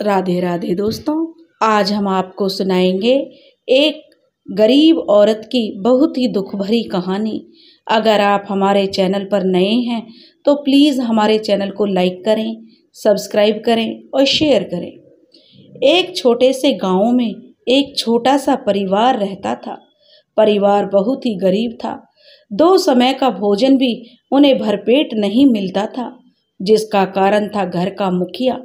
राधे राधे दोस्तों, आज हम आपको सुनाएंगे एक गरीब औरत की बहुत ही दुख भरी कहानी। अगर आप हमारे चैनल पर नए हैं तो प्लीज़ हमारे चैनल को लाइक करें, सब्सक्राइब करें और शेयर करें। एक छोटे से गांव में एक छोटा सा परिवार रहता था। परिवार बहुत ही गरीब था। 2 समय का भोजन भी उन्हें भरपेट नहीं मिलता था, जिसका कारण था घर का मुखिया।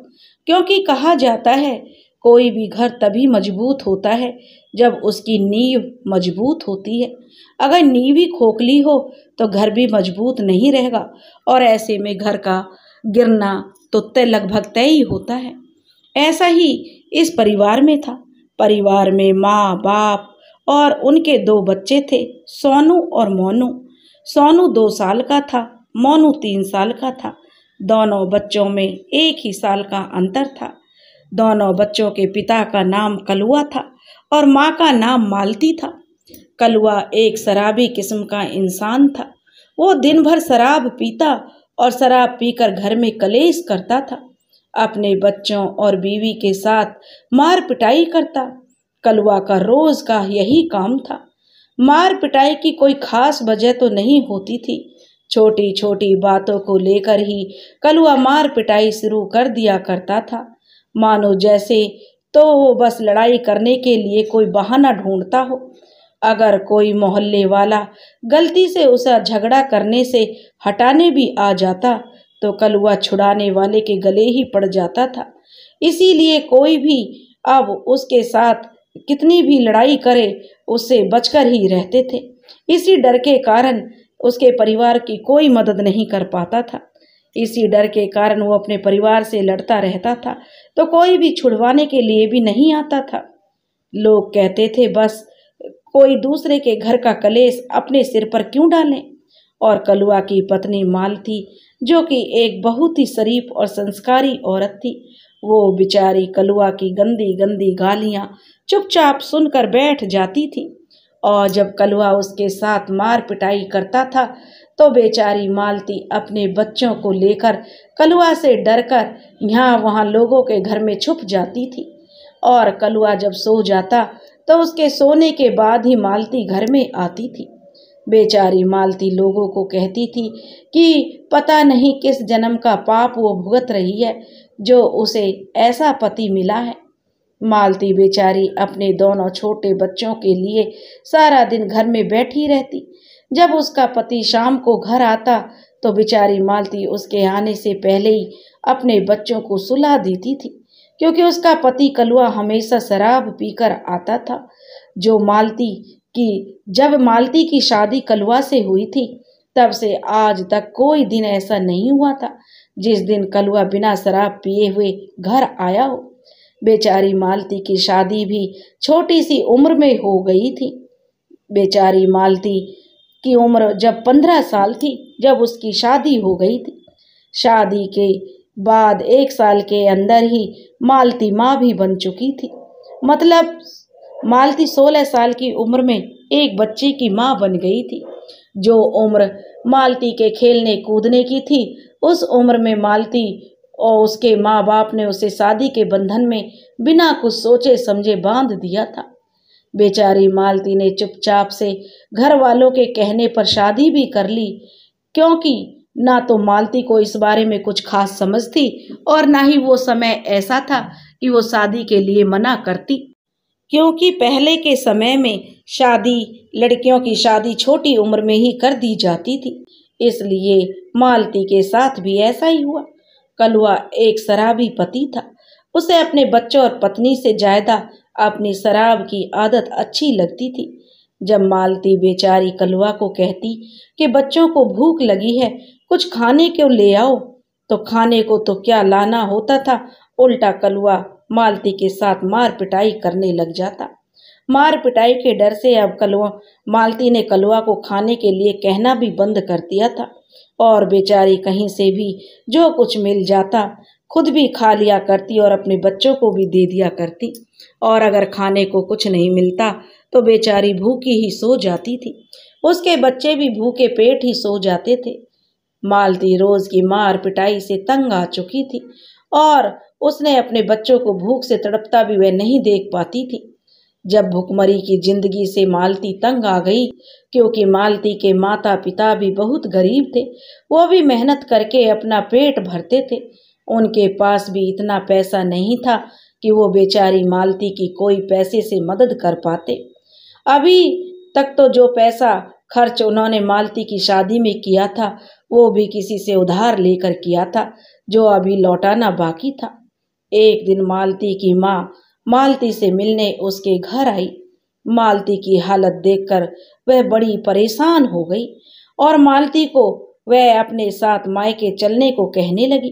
क्योंकि कहा जाता है कोई भी घर तभी मजबूत होता है जब उसकी नींव मजबूत होती है। अगर नींव ही खोखली हो तो घर भी मजबूत नहीं रहेगा और ऐसे में घर का गिरना तो लगभग तय ही होता है। ऐसा ही इस परिवार में था। परिवार में माँ बाप और उनके 2 बच्चे थे, सोनू और मोनू। सोनू 2 साल का था, मोनू 3 साल का था। दोनों बच्चों में एक ही साल का अंतर था। दोनों बच्चों के पिता का नाम कलुआ था और माँ का नाम मालती था। कलुआ एक शराबी किस्म का इंसान था। वो दिन भर शराब पीता और शराब पीकर घर में कलेश करता था। अपने बच्चों और बीवी के साथ मार पिटाई करता। कलुआ का रोज का यही काम था। मार पिटाई की कोई खास वजह तो नहीं होती थी। छोटी छोटी बातों को लेकर ही कलुआ मार पिटाई शुरू कर दिया करता था। मानो जैसे तो वो बस लड़ाई करने के लिए कोई बहाना ढूंढता हो। अगर कोई मोहल्ले वाला गलती से उसे झगड़ा करने से हटाने भी आ जाता तो कलुआ छुड़ाने वाले के गले ही पड़ जाता था। इसीलिए कोई भी अब उसके साथ कितनी भी लड़ाई करे उससे बचकर ही रहते थे। इसी डर के कारण उसके परिवार की कोई मदद नहीं कर पाता था। इसी डर के कारण वो अपने परिवार से लड़ता रहता था तो कोई भी छुड़वाने के लिए भी नहीं आता था। लोग कहते थे बस कोई दूसरे के घर का कलेश अपने सिर पर क्यों डालें। और कलुआ की पत्नी मालती, जो कि एक बहुत ही शरीफ और संस्कारी औरत थी, वो बेचारी कलुआ की गंदी गंदी गालियां चुपचाप सुनकर बैठ जाती थी। और जब कलुआ उसके साथ मार पिटाई करता था तो बेचारी मालती अपने बच्चों को लेकर कलुआ से डरकर यहाँ वहाँ लोगों के घर में छुप जाती थी। और कलुआ जब सो जाता तो उसके सोने के बाद ही मालती घर में आती थी। बेचारी मालती लोगों को कहती थी कि पता नहीं किस जन्म का पाप वो भुगत रही है जो उसे ऐसा पति मिला है। मालती बेचारी अपने दोनों छोटे बच्चों के लिए सारा दिन घर में बैठी रहती। जब उसका पति शाम को घर आता तो बेचारी मालती उसके आने से पहले ही अपने बच्चों को सुला देती थी, क्योंकि उसका पति कलुआ हमेशा शराब पीकर आता था। जब मालती की शादी कलुआ से हुई थी तब से आज तक कोई दिन ऐसा नहीं हुआ था जिस दिन कलुआ बिना शराब पिए हुए घर आया हो। बेचारी मालती की शादी भी छोटी सी उम्र में हो गई थी। बेचारी मालती की उम्र जब 15 साल थी जब उसकी शादी हो गई थी। शादी के बाद 1 साल के अंदर ही मालती माँ भी बन चुकी थी। मतलब मालती 16 साल की उम्र में एक बच्चे की माँ बन गई थी। जो उम्र मालती के खेलने कूदने की थी उस उम्र में मालती और उसके माँ बाप ने उसे शादी के बंधन में बिना कुछ सोचे समझे बांध दिया था। बेचारी मालती ने चुपचाप से घर वालों के कहने पर शादी भी कर ली, क्योंकि ना तो मालती को इस बारे में कुछ खास समझ थी और ना ही वो समय ऐसा था कि वो शादी के लिए मना करती, क्योंकि पहले के समय में लड़कियों की शादी छोटी उम्र में ही कर दी जाती थी। इसलिए मालती के साथ भी ऐसा ही हुआ। कलुआ एक शराबी पति था। उसे अपने बच्चों और पत्नी से ज्यादा अपनी शराब की आदत अच्छी लगती थी। जब मालती बेचारी कलुआ को कहती कि बच्चों को भूख लगी है, कुछ खाने को ले आओ, तो खाने को तो क्या लाना होता था, उल्टा कलुआ मालती के साथ मार पिटाई करने लग जाता। मार पिटाई के डर से अब मालती ने कलुआ को खाने के लिए कहना भी बंद कर दिया था और बेचारी कहीं से भी जो कुछ मिल जाता खुद भी खा लिया करती और अपने बच्चों को भी दे दिया करती। और अगर खाने को कुछ नहीं मिलता तो बेचारी भूखी ही सो जाती थी। उसके बच्चे भी भूखे पेट ही सो जाते थे। मालती रोज की मार पिटाई से तंग आ चुकी थी और उसने अपने बच्चों को भूख से तड़पता भी वह नहीं देख पाती थी। जब भुखमरी की जिंदगी से मालती तंग आ गई, क्योंकि मालती के माता पिता भी बहुत गरीब थे, वो भी मेहनत करके अपना पेट भरते थे। उनके पास भी इतना पैसा नहीं था कि वो बेचारी मालती की कोई पैसे से मदद कर पाते। अभी तक तो जो पैसा खर्च उन्होंने मालती की शादी में किया था, वो भी किसी से उधार लेकर किया था, जो अभी लौटाना बाकी था। एक दिन मालती की माँ मालती से मिलने उसके घर आई। मालती की हालत देखकर वह बड़ी परेशान हो गई और मालती को वह अपने साथ मायके चलने को कहने लगी।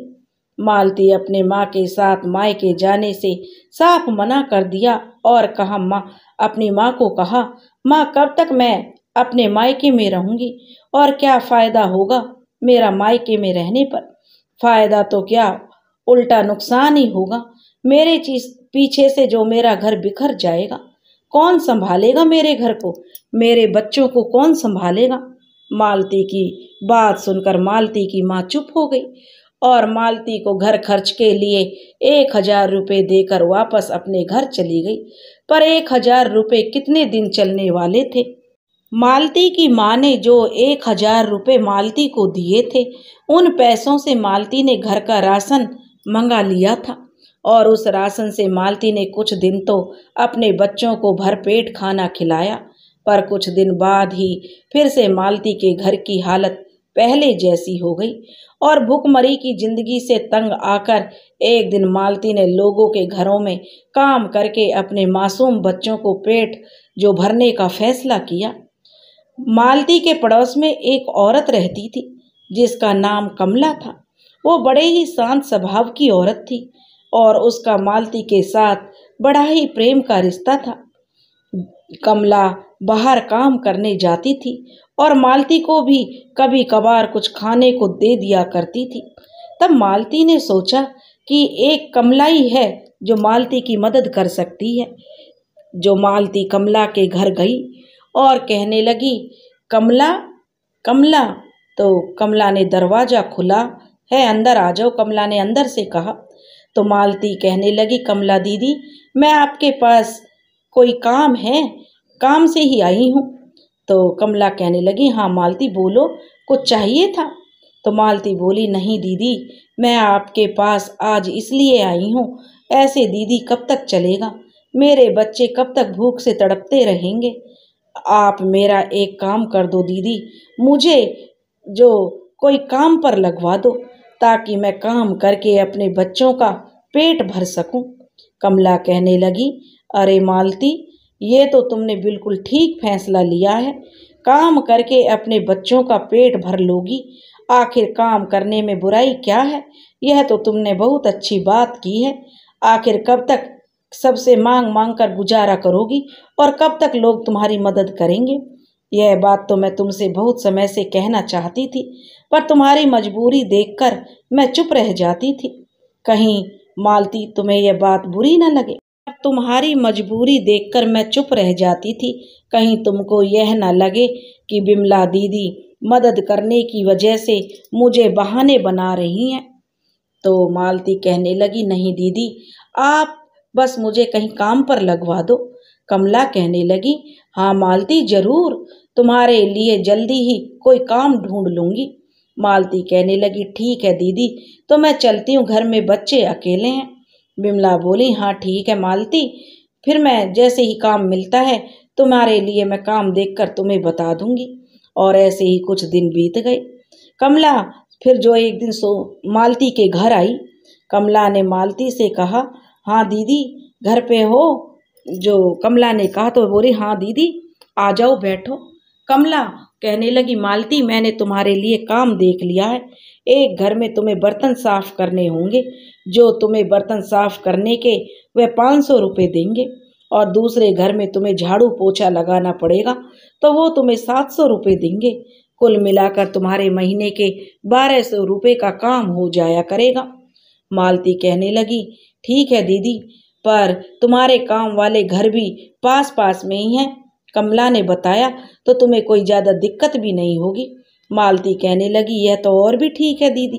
मालती अपने माँ के साथ मायके जाने से साफ मना कर दिया और कहा अपनी माँ को कहा, माँ कब तक मैं अपने मायके में रहूंगी और क्या फायदा होगा मेरा मायके में रहने पर। फायदा तो क्या, उल्टा नुकसान ही होगा। मेरे पीछे से जो मेरा घर बिखर जाएगा, कौन संभालेगा मेरे घर को, मेरे बच्चों को कौन संभालेगा। मालती की बात सुनकर मालती की माँ चुप हो गई और मालती को घर खर्च के लिए 1000 रुपये देकर वापस अपने घर चली गई। पर 1000 रुपये कितने दिन चलने वाले थे। मालती की माँ ने जो 1000 रुपये मालती को दिए थे, उन पैसों से मालती ने घर का राशन मंगा लिया था और उस राशन से मालती ने कुछ दिन तो अपने बच्चों को भरपेट खाना खिलाया। पर कुछ दिन बाद ही फिर से मालती के घर की हालत पहले जैसी हो गई और भूखमरी की जिंदगी से तंग आकर एक दिन मालती ने लोगों के घरों में काम करके अपने मासूम बच्चों को पेट जो भरने का फैसला किया। मालती के पड़ोस में एक औरत रहती थी जिसका नाम कमला था। वो बड़े ही शांत स्वभाव की औरत थी और उसका मालती के साथ बड़ा ही प्रेम का रिश्ता था। कमला बाहर काम करने जाती थी और मालती को भी कभी कभार कुछ खाने को दे दिया करती थी। तब मालती ने सोचा कि एक कमला ही है जो मालती की मदद कर सकती है। जो मालती कमला के घर गई और कहने लगी, कमला कमला। तो कमला ने दरवाज़ा खुला है, अंदर आ जाओ, कमला ने अंदर से कहा। तो मालती कहने लगी, कमला दीदी मैं आपके पास कोई काम है, काम से ही आई हूँ। तो कमला कहने लगी, हाँ मालती बोलो, कुछ चाहिए था। तो मालती बोली, नहीं दीदी मैं आपके पास आज इसलिए आई हूँ, ऐसे दीदी कब तक चलेगा, मेरे बच्चे कब तक भूख से तड़पते रहेंगे। आप मेरा एक काम कर दो दीदी, मुझे जो कोई काम पर लगवा दो ताकि मैं काम करके अपने बच्चों का पेट भर सकूं। कमला कहने लगी, अरे मालती ये तो तुमने बिल्कुल ठीक फैसला लिया है, काम करके अपने बच्चों का पेट भर लोगी, आखिर काम करने में बुराई क्या है। यह तो तुमने बहुत अच्छी बात की है। आखिर कब तक सबसे मांग मांग कर गुजारा करोगी और कब तक लोग तुम्हारी मदद करेंगे। यह बात तो मैं तुमसे बहुत समय से कहना चाहती थी, पर तुम्हारी मजबूरी देखकर मैं चुप रह जाती थी। कहीं मालती तुम्हें यह बात बुरी न लगे। तुम्हारी मजबूरी देखकर मैं चुप रह जाती थी, कहीं तुमको यह न लगे कि बिमला दीदी मदद करने की वजह से मुझे बहाने बना रही हैं। तो मालती कहने लगी, नहीं दीदी आप बस मुझे कहीं काम पर लगवा दो। कमला कहने लगी, हाँ मालती जरूर, तुम्हारे लिए जल्दी ही कोई काम ढूंढ लूंगी। मालती कहने लगी, ठीक है दीदी तो मैं चलती हूँ, घर में बच्चे अकेले हैं। बिमला बोली, हाँ ठीक है मालती, फिर मैं जैसे ही काम मिलता है तुम्हारे लिए मैं काम देखकर तुम्हें बता दूंगी। और ऐसे ही कुछ दिन बीत गए। कमला फिर जो एक दिन मालती के घर आई। कमला ने मालती से कहा, हाँ दीदी घर पे हो। जो कमला ने कहा तो बोली, हाँ दीदी आ जाओ बैठो। कमला कहने लगी, मालती मैंने तुम्हारे लिए काम देख लिया है। एक घर में तुम्हें बर्तन साफ करने होंगे, जो तुम्हें बर्तन साफ करने के वह 500 रुपये देंगे, और दूसरे घर में तुम्हें झाड़ू पोछा लगाना पड़ेगा तो वो तुम्हें 700 रुपये देंगे। कुल मिलाकर तुम्हारे महीने के 1200 रुपये का काम हो जाया करेगा। मालती कहने लगी, ठीक है दीदी, पर तुम्हारे काम वाले घर भी पास पास में ही हैं, कमला ने बताया, तो तुम्हें कोई ज़्यादा दिक्कत भी नहीं होगी। मालती कहने लगी, यह तो और भी ठीक है दीदी,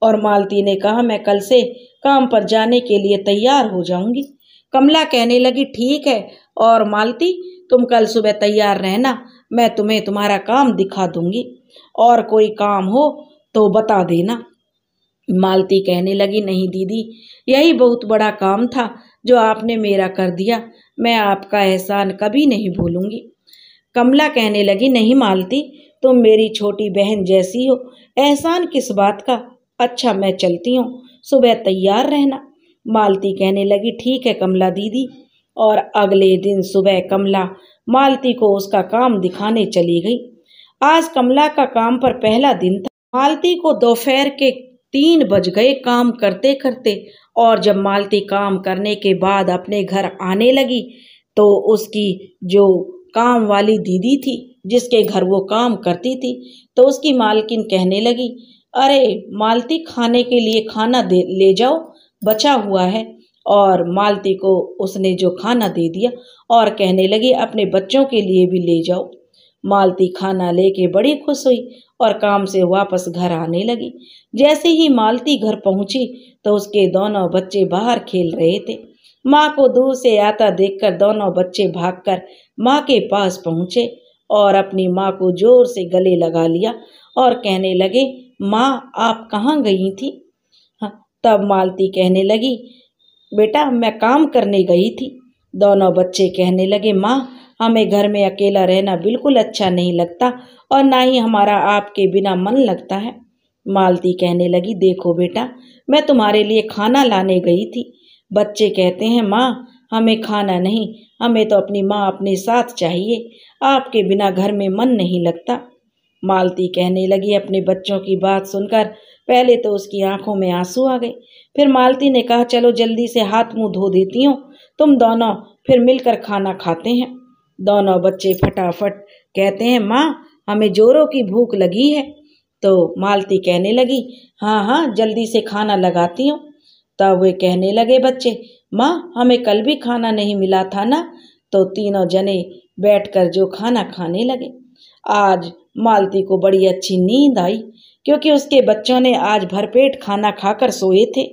और मालती ने कहा, मैं कल से काम पर जाने के लिए तैयार हो जाऊंगी। कमला कहने लगी, ठीक है, और मालती तुम कल सुबह तैयार रहना, मैं तुम्हें तुम्हारा काम दिखा दूंगी, और कोई काम हो तो बता देना। मालती कहने लगी, नहीं दीदी, यही बहुत बड़ा काम था जो आपने मेरा कर दिया, मैं आपका एहसान कभी नहीं भूलूंगी। कमला कहने लगी, नहीं मालती, तुम मेरी छोटी बहन जैसी हो, एहसान किस बात का। अच्छा मैं चलती हूँ, सुबह तैयार रहना। मालती कहने लगी, ठीक है कमला दीदी। और अगले दिन सुबह कमला मालती को उसका काम दिखाने चली गई। आज कमला का काम पर पहला दिन था। मालती को दोपहर के 3 बज गए काम करते करते, और जब मालती काम करने के बाद अपने घर आने लगी तो उसकी जो काम वाली दीदी थी, जिसके घर वो काम करती थी, तो उसकी मालकिन कहने लगी, अरे मालती, खाने के लिए खाना ले जाओ, बचा हुआ है। और मालती को उसने जो खाना दे दिया और कहने लगी, अपने बच्चों के लिए भी ले जाओ। मालती खाना लेके बड़ी खुश हुई और काम से वापस घर आने लगी। जैसे ही मालती घर पहुंची तो उसके दोनों बच्चे बाहर खेल रहे थे। माँ को दूर से आता देखकर दोनों बच्चे भागकर माँ के पास पहुँचे और अपनी माँ को जोर से गले लगा लिया और कहने लगे, माँ आप कहाँ गई थी। तब मालती कहने लगी, बेटा मैं काम करने गई थी। दोनों बच्चे कहने लगे, माँ हमें घर में अकेला रहना बिल्कुल अच्छा नहीं लगता और ना ही हमारा आपके बिना मन लगता है। मालती कहने लगी, देखो बेटा, मैं तुम्हारे लिए खाना लाने गई थी। बच्चे कहते हैं, माँ हमें खाना नहीं, हमें तो अपनी माँ अपने साथ चाहिए, आपके बिना घर में मन नहीं लगता। मालती कहने लगी, अपने बच्चों की बात सुनकर पहले तो उसकी आंखों में आंसू आ गए। फिर मालती ने कहा, चलो जल्दी से हाथ मुंह धो देती हूँ, तुम दोनों फिर मिलकर खाना खाते हैं। दोनों बच्चे फटाफट कहते हैं, माँ हमें जोरों की भूख लगी है। तो मालती कहने लगी, हाँ हाँ जल्दी से खाना लगाती हूँ। तब वे कहने लगे बच्चे, माँ हमें कल भी खाना नहीं मिला था ना। तो तीनों जने बैठकर जो खाना खाने लगे। आज मालती को बड़ी अच्छी नींद आई क्योंकि उसके बच्चों ने आज भरपेट खाना खाकर सोए थे।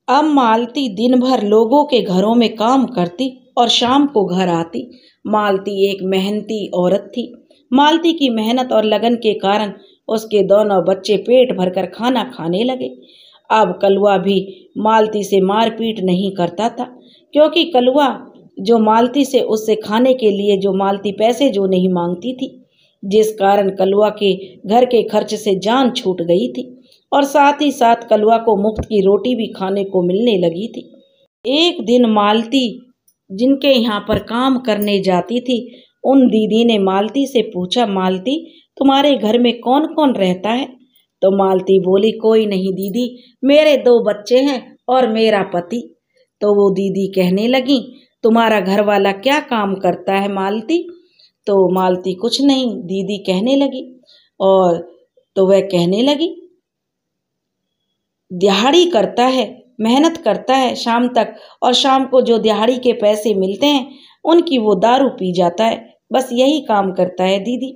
अब मालती दिन भर लोगों के घरों में काम करती और शाम को घर आती। मालती एक मेहनती औरत थी। मालती की मेहनत और लगन के कारण उसके दोनों बच्चे पेट भरकर खाना खाने लगे। अब कलुआ भी मालती से मारपीट नहीं करता था क्योंकि कलुआ जो मालती से उससे खाने के लिए जो मालती पैसे जो नहीं मांगती थी, जिस कारण कलुआ के घर के खर्च से जान छूट गई थी और साथ ही साथ कलुआ को मुफ्त की रोटी भी खाने को मिलने लगी थी। एक दिन मालती जिनके यहाँ पर काम करने जाती थी, उन दीदी ने मालती से पूछा, मालती तुम्हारे घर में कौन कौन रहता है। तो मालती बोली, कोई नहीं दीदी, मेरे 2 बच्चे हैं और मेरा पति। तो वो दीदी कहने लगी, तुम्हारा घर वाला क्या काम करता है मालती। तो मालती कुछ नहीं दीदी कहने लगी। और तो वह कहने लगी, दिहाड़ी करता है, मेहनत करता है शाम तक, और शाम को जो दिहाड़ी के पैसे मिलते हैं उनकी वो दारू पी जाता है, बस यही काम करता है दीदी।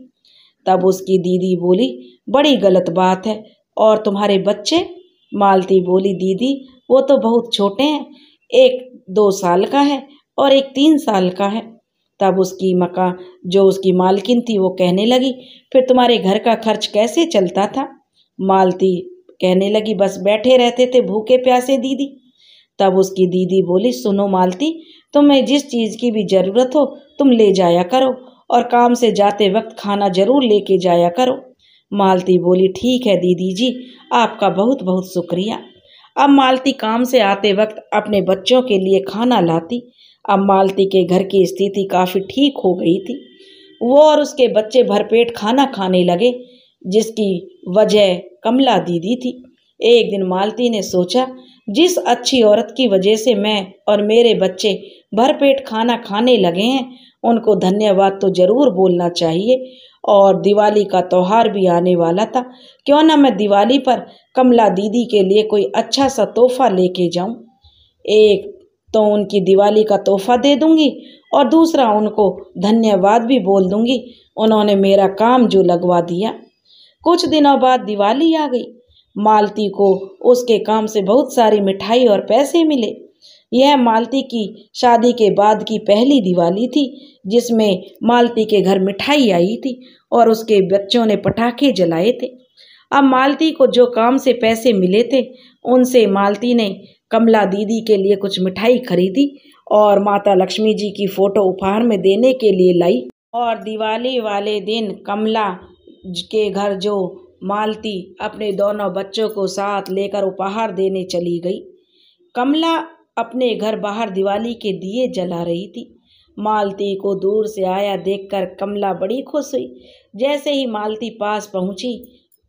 तब उसकी दीदी बोली, बड़ी गलत बात है। और तुम्हारे बच्चे। मालती बोली, दीदी वो तो बहुत छोटे हैं, एक 2 साल का है और एक 3 साल का है। तब उसकी जो उसकी मालकिन थी वो कहने लगी, फिर तुम्हारे घर का खर्च कैसे चलता था। मालती कहने लगी, बस बैठे रहते थे भूखे प्यासे दीदी। तब उसकी दीदी बोली, सुनो मालती, तुम्हें जिस चीज़ की भी ज़रूरत हो तुम ले जाया करो और काम से जाते वक्त खाना ज़रूर लेके जाया करो। मालती बोली, ठीक है दीदी जी, आपका बहुत बहुत शुक्रिया। अब मालती काम से आते वक्त अपने बच्चों के लिए खाना लाती। अब मालती के घर की स्थिति काफ़ी ठीक हो गई थी। वो और उसके बच्चे भरपेट खाना खाने लगे, जिसकी वजह कमला दीदी थी। एक दिन मालती ने सोचा, जिस अच्छी औरत की वजह से मैं और मेरे बच्चे भरपेट खाना खाने लगे हैं, उनको धन्यवाद तो ज़रूर बोलना चाहिए। और दिवाली का त्यौहार भी आने वाला था, क्यों ना मैं दिवाली पर कमला दीदी के लिए कोई अच्छा सा तोहफा लेके जाऊं। एक तो उनकी दिवाली का तोहफा दे दूंगी और दूसरा उनको धन्यवाद भी बोल दूंगी, उन्होंने मेरा काम जो लगवा दिया। कुछ दिनों बाद दिवाली आ गई। मालती को उसके काम से बहुत सारी मिठाई और पैसे मिले। यह मालती की शादी के बाद की पहली दिवाली थी जिसमें मालती के घर मिठाई आई थी और उसके बच्चों ने पटाखे जलाए थे। अब मालती को जो काम से पैसे मिले थे उनसे मालती ने कमला दीदी के लिए कुछ मिठाई खरीदी और माता लक्ष्मी जी की फोटो उपहार में देने के लिए लाई। और दिवाली वाले दिन कमला के घर जो मालती अपने दोनों बच्चों को साथ लेकर उपहार देने चली गई। कमला अपने घर बाहर दिवाली के दिए जला रही थी। मालती को दूर से आया देखकर कमला बड़ी खुश हुई। जैसे ही मालती पास पहुंची,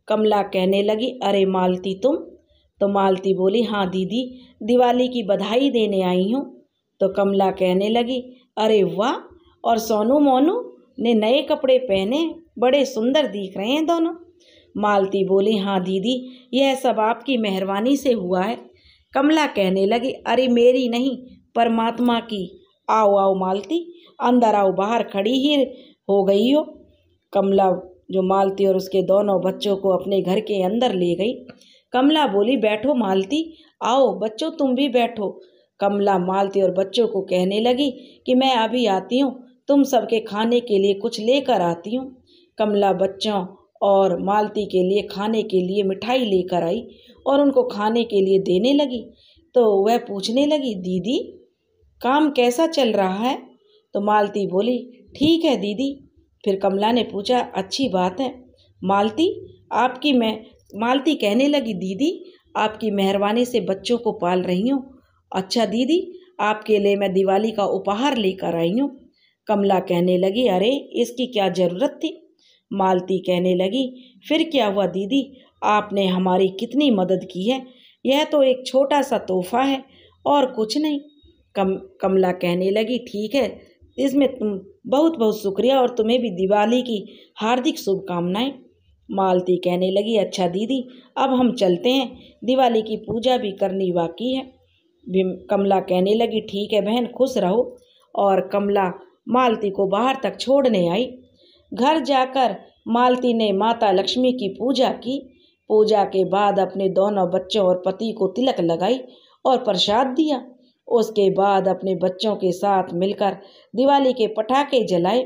कमला कहने लगी, अरे मालती तुम? तो मालती बोली, हाँ दीदी, दिवाली की बधाई देने आई हूँ। तो कमला कहने लगी, अरे वाह, और सोनू मोनू ने नए कपड़े पहने, बड़े सुंदर दिख रहे हैं दोनों। मालती बोली, हाँ दीदी, यह सब आपकी मेहरबानी से हुआ है। कमला कहने लगी, अरे मेरी नहीं, परमात्मा की। आओ आओ मालती, अंदर आओ, बाहर खड़ी ही हो गई हो। कमला जो मालती और उसके दोनों बच्चों को अपने घर के अंदर ले गई। कमला बोली, बैठो मालती, आओ बच्चों तुम भी बैठो। कमला मालती और बच्चों को कहने लगी कि मैं अभी आती हूँ, तुम सबके खाने के लिए कुछ लेकर आती हूँ। कमला बच्चों और मालती के लिए खाने के लिए मिठाई लेकर आई और उनको खाने के लिए देने लगी। तो वह पूछने लगी, दीदी काम कैसा चल रहा है? तो मालती बोली, ठीक है दीदी। फिर कमला ने पूछा, अच्छी बात है मालती, मालती कहने लगी, दीदी आपकी मेहरबानी से बच्चों को पाल रही हूँ। अच्छा दीदी, आपके लिए मैं दिवाली का उपहार लेकर आई हूँ। कमला कहने लगी, अरे इसकी क्या ज़रूरत थी? मालती कहने लगी, फिर क्या हुआ दीदी, आपने हमारी कितनी मदद की है, यह तो एक छोटा सा तोहफा है और कुछ नहीं। कमला कहने लगी, ठीक है, इसमें तुम बहुत बहुत शुक्रिया और तुम्हें भी दिवाली की हार्दिक शुभकामनाएं। मालती कहने लगी, अच्छा दीदी, अब हम चलते हैं, दिवाली की पूजा भी करनी बाकी है। कमला कहने लगी, ठीक है बहन, खुश रहो। और कमला मालती को बाहर तक छोड़ने आई। घर जाकर मालती ने माता लक्ष्मी की पूजा की। पूजा के बाद अपने दोनों बच्चों और पति को तिलक लगाई और प्रसाद दिया। उसके बाद अपने बच्चों के साथ मिलकर दिवाली के पटाखे जलाए।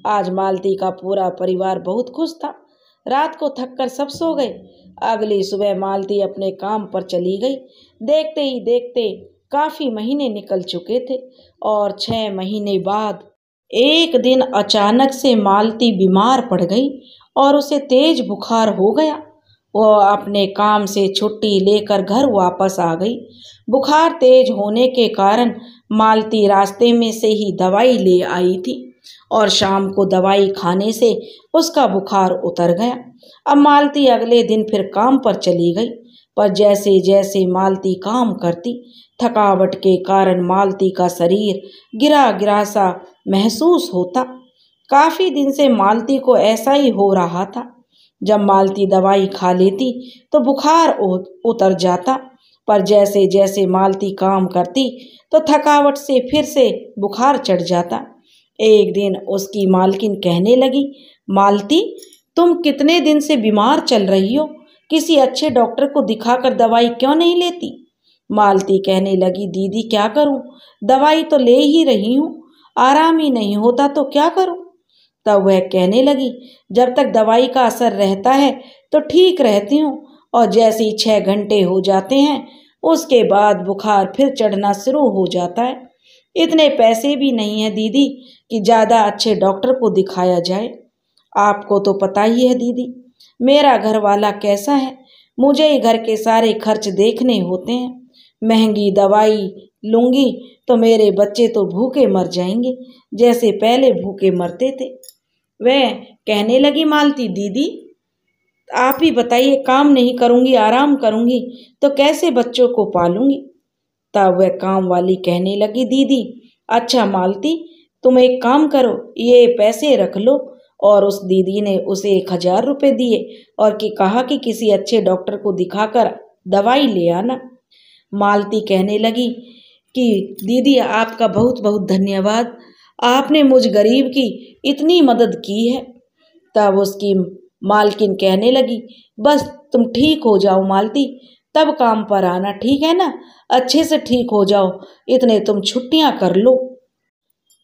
आज मालती का पूरा परिवार बहुत खुश था। रात को थककर सब सो गए। अगली सुबह मालती अपने काम पर चली गई। देखते ही देखते काफ़ी महीने निकल चुके थे और 6 महीने बाद एक दिन अचानक से मालती बीमार पड़ गई और उसे तेज बुखार हो गया। वो अपने काम से छुट्टी लेकर घर वापस आ गई। बुखार तेज होने के कारण मालती रास्ते में से ही दवाई ले आई थी और शाम को दवाई खाने से उसका बुखार उतर गया। अब मालती अगले दिन फिर काम पर चली गई, पर जैसे जैसे मालती काम करती, थकावट के कारण मालती का शरीर गिरा गिरा सा महसूस होता। काफ़ी दिन से मालती को ऐसा ही हो रहा था। जब मालती दवाई खा लेती तो बुखार उतर जाता, पर जैसे जैसे मालती काम करती तो थकावट से फिर से बुखार चढ़ जाता। एक दिन उसकी मालकिन कहने लगी, मालती तुम कितने दिन से बीमार चल रही हो, किसी अच्छे डॉक्टर को दिखाकर दवाई क्यों नहीं लेती? मालती कहने लगी, दीदी क्या करूं, दवाई तो ले ही रही हूं, आराम ही नहीं होता तो क्या करूं? तब वह कहने लगी, जब तक दवाई का असर रहता है तो ठीक रहती हूँ और जैसे ही 6 घंटे हो जाते हैं उसके बाद बुखार फिर चढ़ना शुरू हो जाता है। इतने पैसे भी नहीं है दीदी कि ज़्यादा अच्छे डॉक्टर को दिखाया जाए। आपको तो पता ही है दीदी मेरा घर वाला कैसा है, मुझे ही घर के सारे खर्च देखने होते हैं। महंगी दवाई लूँगी तो मेरे बच्चे तो भूखे मर जाएंगे जैसे पहले भूखे मरते थे। वह कहने लगी, मालती दीदी आप ही बताइए, काम नहीं करूँगी आराम करूँगी तो कैसे बच्चों को पालूँगी? तब वह काम वाली कहने लगी, दीदी अच्छा मालती तुम एक काम करो, ये पैसे रख लो। और उस दीदी ने उसे 1000 रुपये दिए और कहा कि किसी अच्छे डॉक्टर को दिखाकर दवाई ले आना। मालती कहने लगी कि दीदी आपका बहुत बहुत धन्यवाद, आपने मुझ गरीब की इतनी मदद की है। तब उसकी मालकिन कहने लगी, बस तुम ठीक हो जाओ मालती, तब काम पर आना, ठीक है ना? अच्छे से ठीक हो जाओ, इतने तुम छुट्टियां कर लो।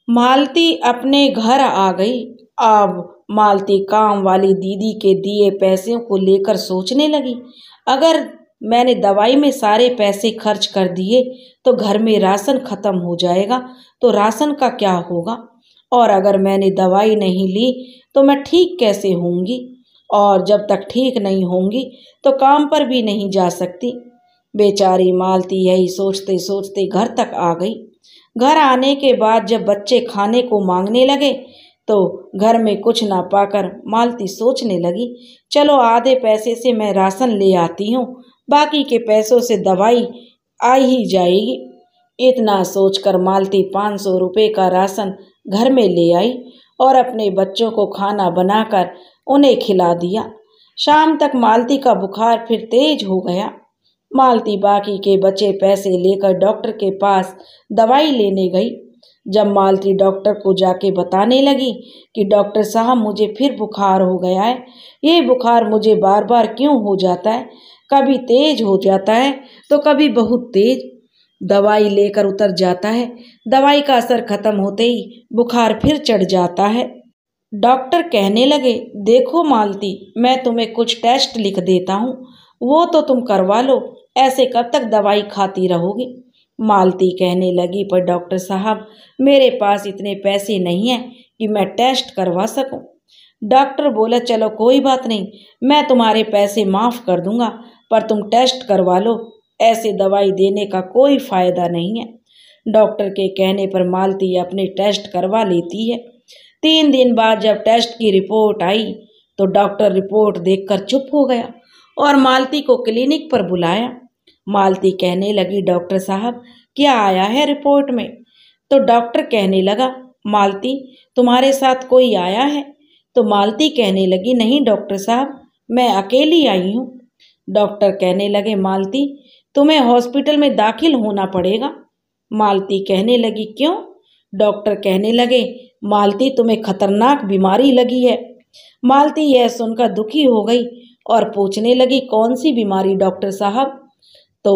मालती अपने घर आ गई। अब मालती काम वाली दीदी के दिए पैसों को लेकर सोचने लगी, अगर मैंने दवाई में सारे पैसे खर्च कर दिए तो घर में राशन खत्म हो जाएगा, तो राशन का क्या होगा? और अगर मैंने दवाई नहीं ली तो मैं ठीक कैसे होंगी? और जब तक ठीक नहीं होंगी तो काम पर भी नहीं जा सकती। बेचारी मालती यही सोचते सोचते घर तक आ गई। घर आने के बाद जब बच्चे खाने को मांगने लगे तो घर में कुछ ना पाकर मालती सोचने लगी, चलो आधे पैसे से मैं राशन ले आती हूँ, बाकी के पैसों से दवाई आ ही जाएगी। इतना सोचकर मालती 500 रुपये का राशन घर में ले आई और अपने बच्चों को खाना बनाकर उन्हें खिला दिया। शाम तक मालती का बुखार फिर तेज हो गया। मालती बाकी के बचे पैसे लेकर डॉक्टर के पास दवाई लेने गई। जब मालती डॉक्टर को जाके बताने लगी कि डॉक्टर साहब मुझे फिर बुखार हो गया है, ये बुखार मुझे बार बार क्यों हो जाता है, कभी तेज हो जाता है तो कभी बहुत तेज, दवाई लेकर उतर जाता है, दवाई का असर खत्म होते ही बुखार फिर चढ़ जाता है। डॉक्टर कहने लगे, देखो मालती, मैं तुम्हें कुछ टेस्ट लिख देता हूँ, वो तो तुम करवा लो, ऐसे कब तक दवाई खाती रहोगी? मालती कहने लगी, पर डॉक्टर साहब मेरे पास इतने पैसे नहीं हैं कि मैं टेस्ट करवा सकूं। डॉक्टर बोला, चलो कोई बात नहीं, मैं तुम्हारे पैसे माफ़ कर दूंगा, पर तुम टेस्ट करवा लो, ऐसे दवाई देने का कोई फ़ायदा नहीं है। डॉक्टर के कहने पर मालती अपने टेस्ट करवा लेती है। 3 दिन बाद जब टेस्ट की रिपोर्ट आई तो डॉक्टर रिपोर्ट देखकर चुप हो गया और मालती को क्लिनिक पर बुलाया। मालती कहने लगी, डॉक्टर साहब क्या आया है रिपोर्ट में? तो डॉक्टर कहने लगा, मालती तुम्हारे साथ कोई आया है? तो मालती कहने लगी, नहीं डॉक्टर साहब, मैं अकेली आई हूँ। डॉक्टर कहने लगे, मालती तुम्हें हॉस्पिटल में दाखिल होना पड़ेगा। मालती कहने लगी, क्यों? डॉक्टर कहने लगे, मालती तुम्हें खतरनाक बीमारी लगी है। मालती यह सुनकर दुखी हो गई और पूछने लगी, कौन सी बीमारी डॉक्टर साहब? तो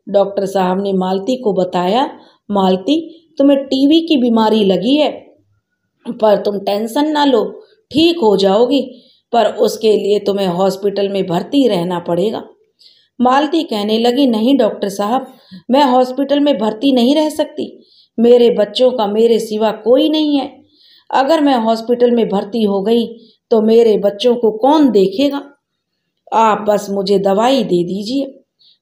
डॉक्टर साहब ने मालती को बताया, मालती तुम्हें टीबी की बीमारी लगी है, पर तुम टेंशन ना लो, ठीक हो जाओगी, पर उसके लिए तुम्हें हॉस्पिटल में भर्ती रहना पड़ेगा। मालती कहने लगी, नहीं डॉक्टर साहब, मैं हॉस्पिटल में भर्ती नहीं रह सकती, मेरे बच्चों का मेरे सिवा कोई नहीं है, अगर मैं हॉस्पिटल में भर्ती हो गई तो मेरे बच्चों को कौन देखेगा? आप बस मुझे दवाई दे दीजिए।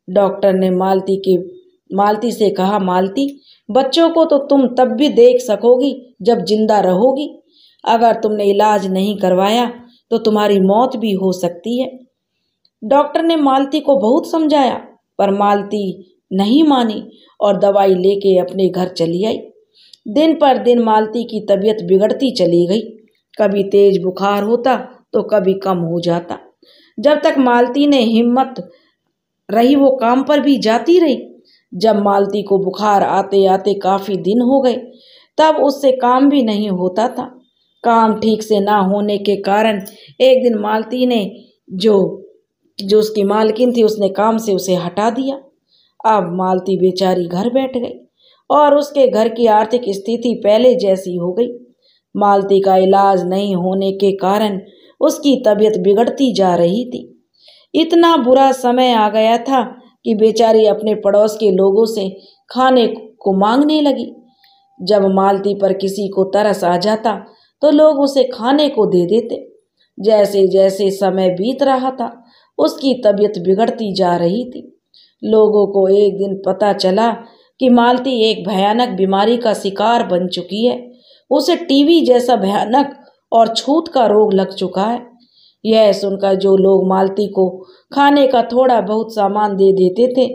डॉक्टर ने मालती से कहा, मालती बच्चों को तो तुम तब भी देख सकोगी जब जिंदा रहोगी, अगर तुमने इलाज नहीं करवाया तो तुम्हारी मौत भी हो सकती है। डॉक्टर ने मालती को बहुत समझाया पर मालती नहीं मानी और दवाई लेके अपने घर चली आई। दिन पर दिन मालती की तबीयत बिगड़ती चली गई, कभी तेज बुखार होता तो कभी कम हो जाता। जब तक मालती ने हिम्मत रही वो काम पर भी जाती रही। जब मालती को बुखार आते आते काफ़ी दिन हो गए तब उससे काम भी नहीं होता था। काम ठीक से ना होने के कारण एक दिन मालती ने जो उसकी मालकिन थी उसने काम से उसे हटा दिया। अब मालती बेचारी घर बैठ गई और उसके घर की आर्थिक स्थिति पहले जैसी हो गई। मालती का इलाज नहीं होने के कारण उसकी तबीयत बिगड़ती जा रही थी। इतना बुरा समय आ गया था कि बेचारी अपने पड़ोस के लोगों से खाने को मांगने लगी। जब मालती पर किसी को तरस आ जाता तो लोग उसे खाने को दे देते। जैसे जैसे समय बीत रहा था उसकी तबीयत बिगड़ती जा रही थी। लोगों को एक दिन पता चला कि मालती एक भयानक बीमारी का शिकार बन चुकी है। उसे टीबी जैसा भयानक और छूत का रोग लग चुका है। यह सुनकर जो लोग मालती को खाने का थोड़ा बहुत सामान दे देते थे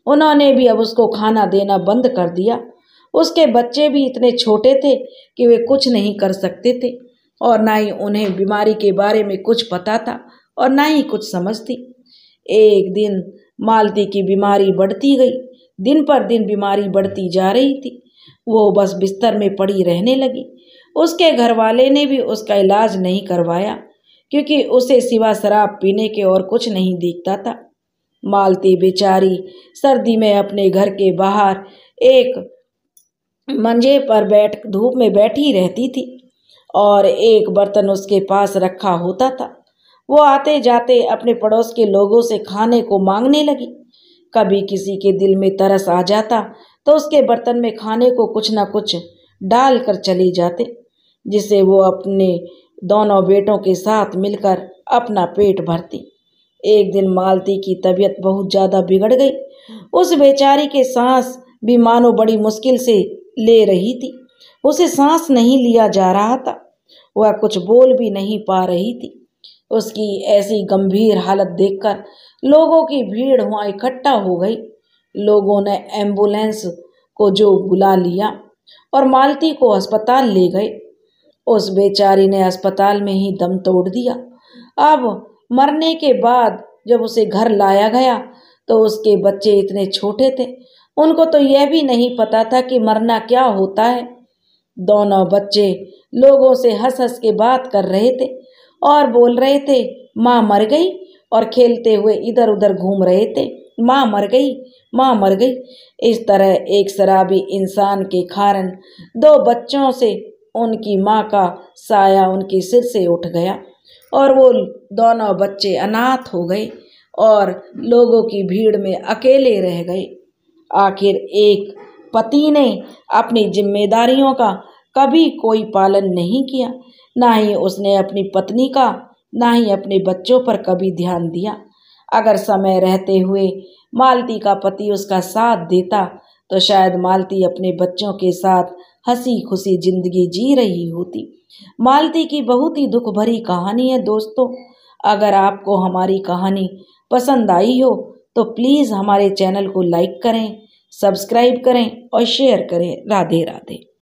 उन्होंने भी अब उसको खाना देना बंद कर दिया। उसके बच्चे भी इतने छोटे थे कि वे कुछ नहीं कर सकते थे और ना ही उन्हें बीमारी के बारे में कुछ पता था और ना ही कुछ समझती। एक दिन मालती की बीमारी बढ़ती गई, दिन पर दिन बीमारी बढ़ती जा रही थी। वो बस बिस्तर में पड़ी रहने लगी। उसके घर वाले ने भी उसका इलाज नहीं करवाया क्योंकि उसे सिवा शराब पीने के और कुछ नहीं दिखता था। मालती बेचारी सर्दी में अपने घर के बाहर एक मंजे पर धूप में बैठी रहती थी और एक बर्तन उसके पास रखा होता था। वो आते जाते अपने पड़ोस के लोगों से खाने को मांगने लगी। कभी किसी के दिल में तरस आ जाता तो उसके बर्तन में खाने को कुछ न कुछ डाल कर चली जाते, जिसे वो अपने दोनों बेटों के साथ मिलकर अपना पेट भरती। एक दिन मालती की तबीयत बहुत ज़्यादा बिगड़ गई। उस बेचारी के सांस भी मानो बड़ी मुश्किल से ले रही थी। उसे सांस नहीं लिया जा रहा था। वह कुछ बोल भी नहीं पा रही थी। उसकी ऐसी गंभीर हालत देखकर लोगों की भीड़ वहाँ इकट्ठा हो गई। लोगों ने एम्बुलेंस को जो बुला लिया और मालती को अस्पताल ले गए। उस बेचारी ने अस्पताल में ही दम तोड़ दिया। अब मरने के बाद जब उसे घर लाया गया तो उसके बच्चे इतने छोटे थे, उनको तो यह भी नहीं पता था कि मरना क्या होता है। दोनों बच्चे लोगों से हंस हंस के बात कर रहे थे और बोल रहे थे माँ मर गई, और खेलते हुए इधर उधर घूम रहे थे, माँ मर गई, माँ मर गई। इस तरह एक शराबी इंसान के कारण दो बच्चों से उनकी माँ का साया उनके सिर से उठ गया और वो दोनों बच्चे अनाथ हो गए और लोगों की भीड़ में अकेले रह गए। आखिर एक पति ने अपनी जिम्मेदारियों का कभी कोई पालन नहीं किया, ना ही उसने अपनी पत्नी का, ना ही अपने बच्चों पर कभी ध्यान दिया। अगर समय रहते हुए मालती का पति उसका साथ देता तो शायद मालती अपने बच्चों के साथ हंसी खुशी जिंदगी जी रही होती। मालती की बहुत ही दुख भरी कहानी है दोस्तों। अगर आपको हमारी कहानी पसंद आई हो तो प्लीज़ हमारे चैनल को लाइक करें, सब्सक्राइब करें और शेयर करें। राधे राधे।